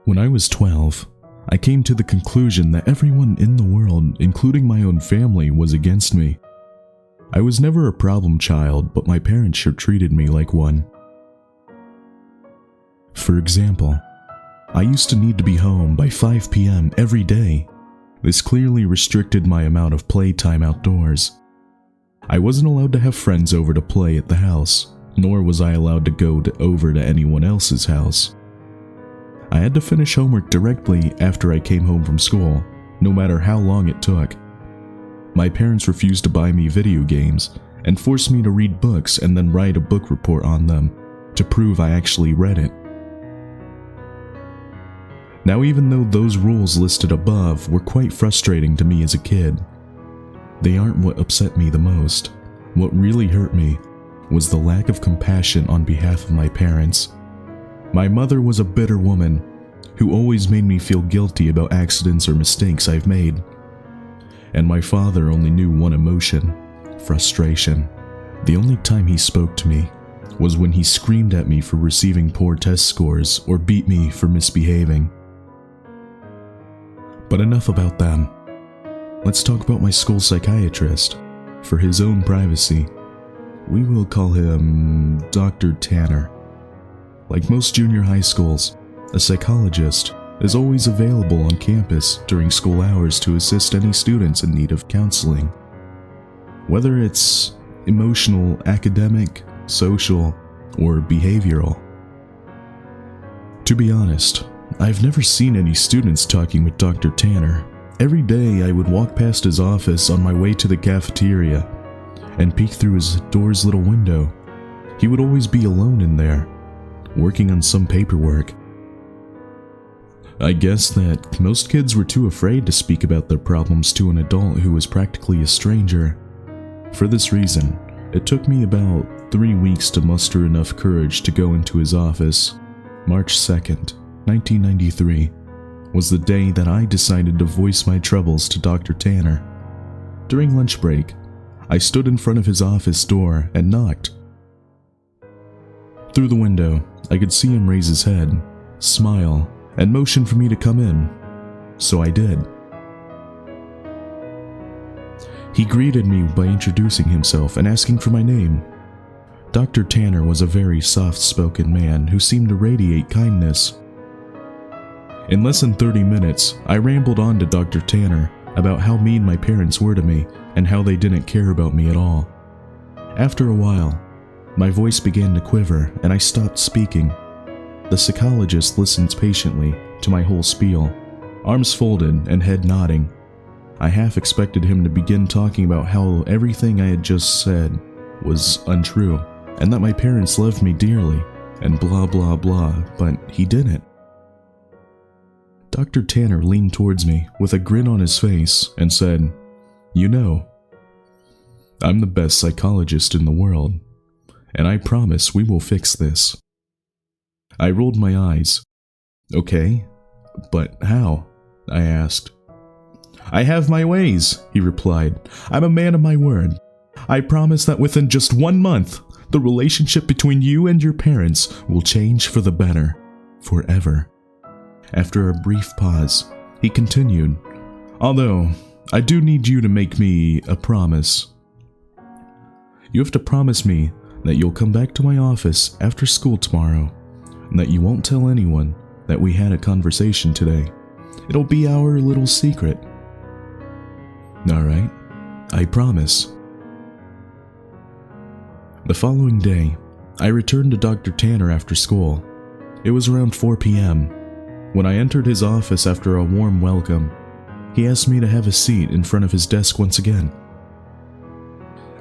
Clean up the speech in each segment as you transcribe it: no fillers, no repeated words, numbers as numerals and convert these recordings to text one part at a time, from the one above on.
When I was 12, I came to the conclusion that everyone in the world, including my own family, was against me. I was never a problem child, but my parents sure treated me like one. For example, I used to need to be home by 5 p.m. every day. This clearly restricted my amount of playtime outdoors. I wasn't allowed to have friends over to play at the house, nor was I allowed to go over to anyone else's house. I had to finish homework directly after I came home from school, no matter how long it took. My parents refused to buy me video games and forced me to read books and then write a book report on them to prove I actually read it. Now, even though those rules listed above were quite frustrating to me as a kid, they aren't what upset me the most. What really hurt me was the lack of compassion on behalf of my parents. My mother was a bitter woman who always made me feel guilty about accidents or mistakes I've made. And my father only knew one emotion: frustration. The only time he spoke to me was when he screamed at me for receiving poor test scores or beat me for misbehaving. But enough about them. Let's talk about my school psychiatrist. For his own privacy, we will call him Dr. Tanner. Like most junior high schools, a psychologist is always available on campus during school hours to assist any students in need of counseling. Whether it's emotional, academic, social, or behavioral. To be honest, I've never seen any students talking with Dr. Tanner. Every day I would walk past his office on my way to the cafeteria and peek through his door's little window. He would always be alone in there, working on some paperwork. I guess that most kids were too afraid to speak about their problems to an adult who was practically a stranger. For this reason, it took me about 3 weeks to muster enough courage to go into his office. March 2nd, 1993, was the day that I decided to voice my troubles to Dr. Tanner. During lunch break, I stood in front of his office door and knocked. Through the window, I could see him raise his head, smile, and motion for me to come in, so I did. He greeted me by introducing himself and asking for my name. Dr. Tanner was a very soft-spoken man who seemed to radiate kindness. In less than 30 minutes, I rambled on to Dr. Tanner about how mean my parents were to me and how they didn't care about me at all. After a while, my voice began to quiver and I stopped speaking. The psychologist listened patiently to my whole spiel, arms folded and head nodding. I half expected him to begin talking about how everything I had just said was untrue and that my parents loved me dearly and blah blah blah, but he didn't. Dr. Tanner leaned towards me with a grin on his face and said, "You know, I'm the best psychologist in the world, and I promise we will fix this." I rolled my eyes. "Okay, but how?" I asked. "I have my ways," he replied. "I'm a man of my word. I promise that within just 1 month, the relationship between you and your parents will change for the better, forever." After a brief pause, he continued, "Although, I do need you to make me a promise. You have to promise me that you'll come back to my office after school tomorrow, and that you won't tell anyone that we had a conversation today. It'll be our little secret." "Alright, I promise." The following day, I returned to Dr. Tanner after school. It was around 4 p.m. When I entered his office after a warm welcome, he asked me to have a seat in front of his desk once again.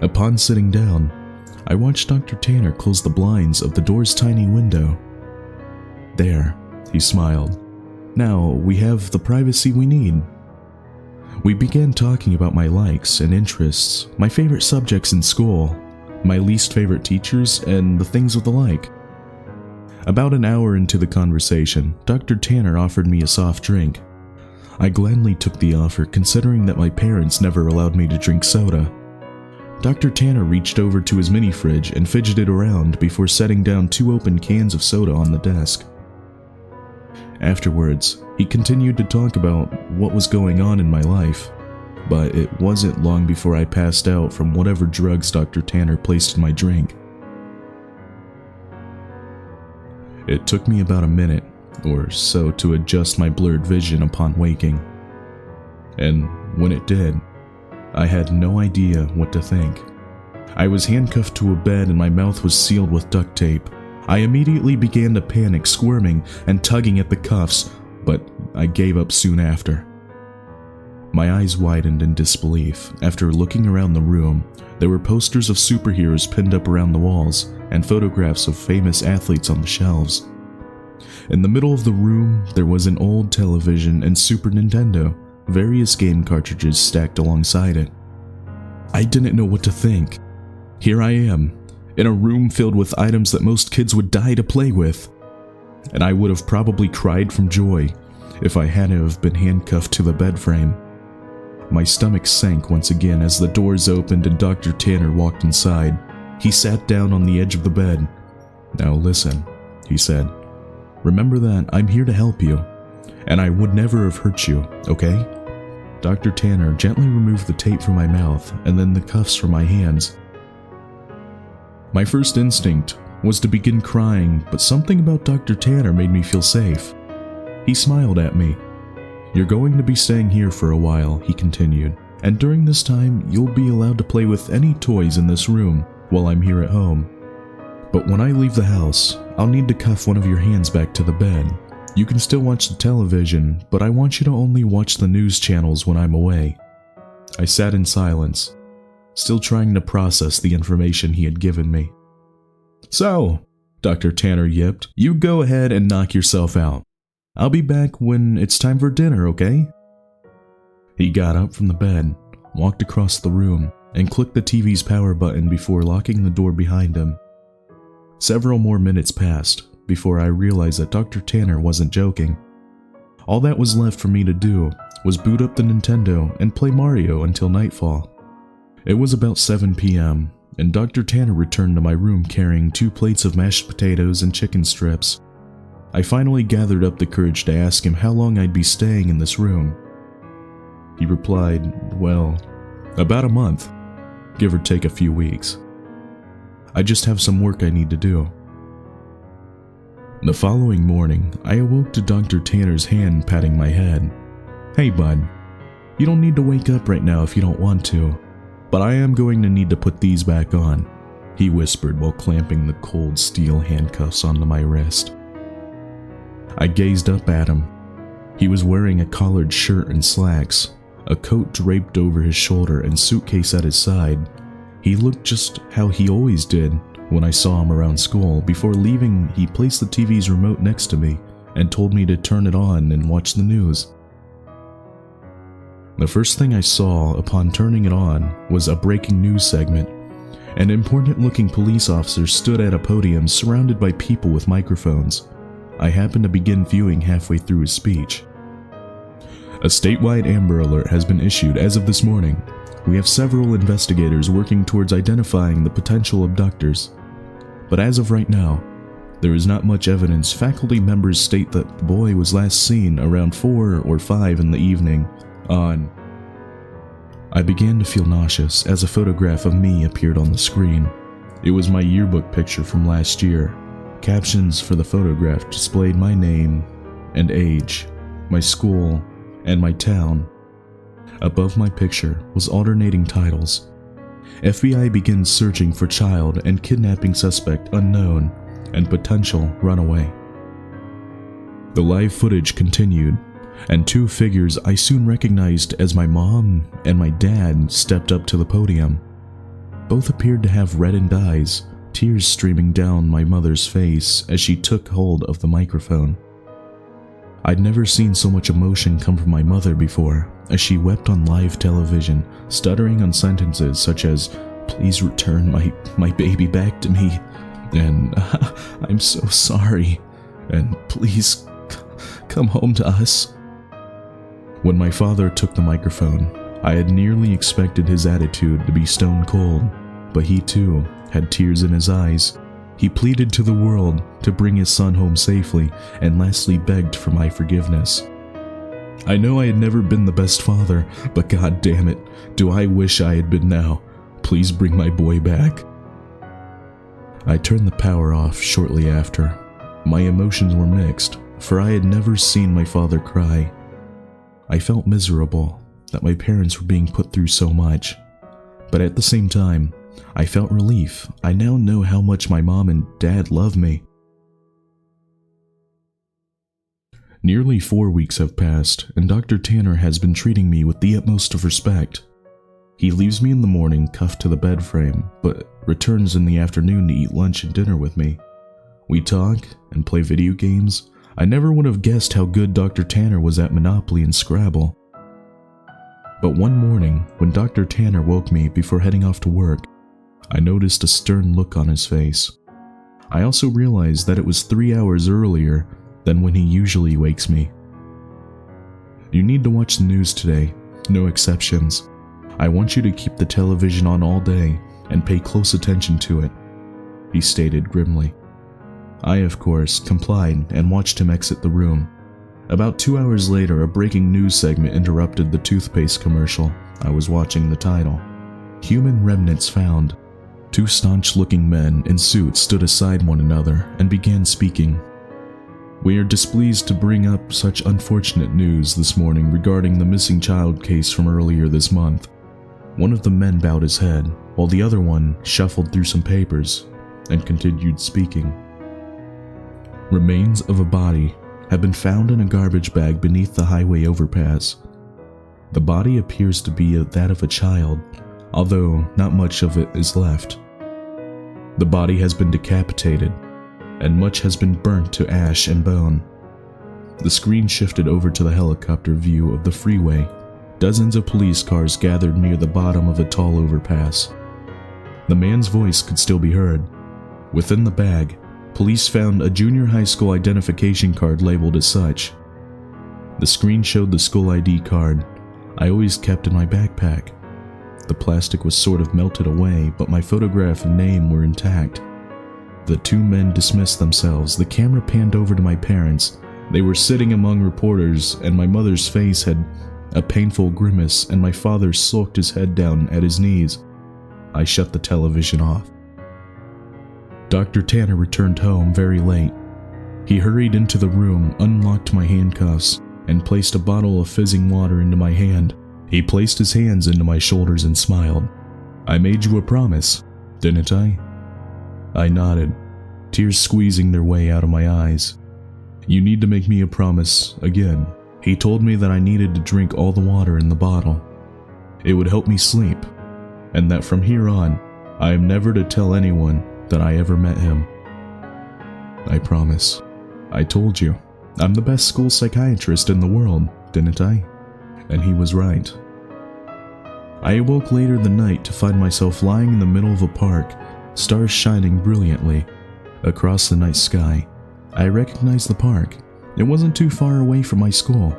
Upon sitting down, I watched Dr. Tanner close the blinds of the door's tiny window. "There," he smiled. "Now we have the privacy we need." We began talking about my likes and interests, my favorite subjects in school, my least favorite teachers, and the things of the like. About an hour into the conversation, Dr. Tanner offered me a soft drink. I gladly took the offer, considering that my parents never allowed me to drink soda. Dr. Tanner reached over to his mini fridge and fidgeted around before setting down 2 open cans of soda on the desk. Afterwards, he continued to talk about what was going on in my life, but it wasn't long before I passed out from whatever drugs Dr. Tanner placed in my drink. It took me about a minute or so to adjust my blurred vision upon waking, and when it did, I had no idea what to think. I was handcuffed to a bed and my mouth was sealed with duct tape. I immediately began to panic, squirming and tugging at the cuffs, but I gave up soon after. My eyes widened in disbelief. After looking around the room, there were posters of superheroes pinned up around the walls and photographs of famous athletes on the shelves. In the middle of the room, there was an old television and Super Nintendo, various game cartridges stacked alongside it. I didn't know what to think. Here I am, in a room filled with items that most kids would die to play with, and I would have probably cried from joy if I hadn't have been handcuffed to the bed frame. My stomach sank once again as the doors opened and Dr. Tanner walked inside. He sat down on the edge of the bed. "Now listen," he said. "Remember that I'm here to help you, and I would never have hurt you, okay?" Dr. Tanner gently removed the tape from my mouth and then the cuffs from my hands. My first instinct was to begin crying, but something about Dr. Tanner made me feel safe. He smiled at me. "You're going to be staying here for a while," he continued, "and during this time you'll be allowed to play with any toys in this room while I'm here at home. But when I leave the house, I'll need to cuff one of your hands back to the bed. You can still watch the television, but I want you to only watch the news channels when I'm away." I sat in silence, still trying to process the information he had given me. "So," Dr. Tanner yipped, "you go ahead and knock yourself out. I'll be back when it's time for dinner, okay?" He got up from the bed, walked across the room, and clicked the TV's power button before locking the door behind him. Several more minutes passed before I realized that Dr. Tanner wasn't joking. All that was left for me to do was boot up the Nintendo and play Mario until nightfall. It was about 7 p.m., and Dr. Tanner returned to my room carrying 2 plates of mashed potatoes and chicken strips. I finally gathered up the courage to ask him how long I'd be staying in this room. He replied, "Well, about a month, give or take a few weeks. I just have some work I need to do." The following morning, I awoke to Dr. Tanner's hand patting my head. "Hey bud, you don't need to wake up right now if you don't want to, but I am going to need to put these back on," he whispered while clamping the cold steel handcuffs onto my wrist. I gazed up at him. He was wearing a collared shirt and slacks, a coat draped over his shoulder and suitcase at his side. He looked just how he always did when I saw him around school. Before leaving, he placed the TV's remote next to me and told me to turn it on and watch the news. The first thing I saw upon turning it on was a breaking news segment. An important-looking police officer stood at a podium surrounded by people with microphones. I happened to begin viewing halfway through his speech. "A statewide Amber Alert has been issued as of this morning. We have several investigators working towards identifying the potential abductors. But as of right now, there is not much evidence. Faculty members state that the boy was last seen around 4 or 5 in the evening on..." I began to feel nauseous as a photograph of me appeared on the screen. It was my yearbook picture from last year. Captions for the photograph displayed my name and age, my school, and my town. Above my picture was alternating titles. FBI begins searching for child and kidnapping suspect unknown and potential runaway. The live footage continued, and 2 figures I soon recognized as my mom and my dad stepped up to the podium. Both appeared to have reddened eyes, tears streaming down my mother's face as she took hold of the microphone. I'd never seen so much emotion come from my mother before, as she wept on live television, stuttering on sentences such as, "Please return my baby back to me," and "I'm so sorry," and "Please come home to us." When my father took the microphone, I had nearly expected his attitude to be stone cold, but he too had tears in his eyes. He pleaded to the world to bring his son home safely, and lastly begged for my forgiveness. I know I had never been the best father, but god damn it, do I wish I had been now. Please bring my boy back. I turned the power off shortly after. My emotions were mixed, for I had never seen my father cry. I felt miserable that my parents were being put through so much, but at the same time, I felt relief. I now know how much my mom and dad love me. Nearly 4 weeks have passed, and Dr. Tanner has been treating me with the utmost of respect. He leaves me in the morning cuffed to the bed frame, but returns in the afternoon to eat lunch and dinner with me. We talk and play video games. I never would have guessed how good Dr. Tanner was at Monopoly and Scrabble. But one morning, when Dr. Tanner woke me before heading off to work, I noticed a stern look on his face. I also realized that it was 3 hours earlier than when he usually wakes me. You need to watch the news today, no exceptions. I want you to keep the television on all day and pay close attention to it, he stated grimly. I, of course, complied and watched him exit the room. About 2 hours later, a breaking news segment interrupted the toothpaste commercial. I was watching the title. Human remnants found. 2 staunch-looking men in suits stood aside one another and began speaking. We are displeased to bring up such unfortunate news this morning regarding the missing child case from earlier this month. One of the men bowed his head, while the other one shuffled through some papers and continued speaking. Remains of a body have been found in a garbage bag beneath the highway overpass. The body appears to be that of a child, although not much of it is left. The body has been decapitated, and much has been burnt to ash and bone. The screen shifted over to the helicopter view of the freeway. Dozens of police cars gathered near the bottom of a tall overpass. The man's voice could still be heard. Within the bag, police found a junior high school identification card labeled as such. The screen showed the school ID card I always kept in my backpack. The plastic was sort of melted away, but my photograph and name were intact. The 2 men dismissed themselves. The camera panned over to my parents. They were sitting among reporters, and my mother's face had a painful grimace, and my father sulked his head down at his knees. I shut the television off. Dr. Tanner returned home very late. He hurried into the room, unlocked my handcuffs, and placed a bottle of fizzing water into my hand. He placed his hands into my shoulders and smiled. I made you a promise, didn't I? I nodded, tears squeezing their way out of my eyes. You need to make me a promise again. He told me that I needed to drink all the water in the bottle. It would help me sleep, and that from here on, I am never to tell anyone that I ever met him. I promise. I told you, I'm the best school psychiatrist in the world, didn't I? And he was right. I awoke later the night to find myself lying in the middle of a park, stars shining brilliantly. Across the night sky, I recognized the park. It wasn't too far away from my school.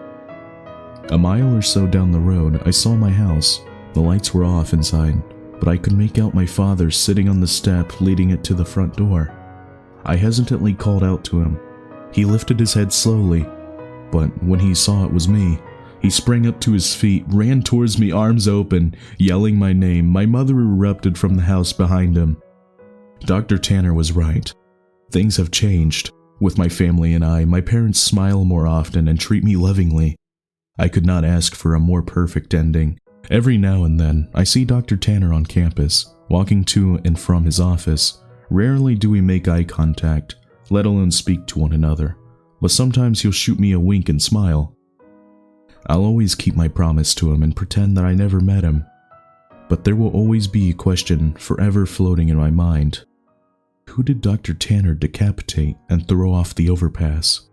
A mile or so down the road, I saw my house. The lights were off inside, but I could make out my father sitting on the step leading it to the front door. I hesitantly called out to him. He lifted his head slowly, but when he saw it was me, he sprang up to his feet, ran towards me, arms open, yelling my name. My mother erupted from the house behind him. Dr. Tanner was right. Things have changed. With my family and I, my parents smile more often and treat me lovingly. I could not ask for a more perfect ending. Every now and then, I see Dr. Tanner on campus, walking to and from his office. Rarely do we make eye contact, let alone speak to one another, but sometimes he'll shoot me a wink and smile. I'll always keep my promise to him and pretend that I never met him. But there will always be a question forever floating in my mind. Who did Dr. Tanner decapitate and throw off the overpass?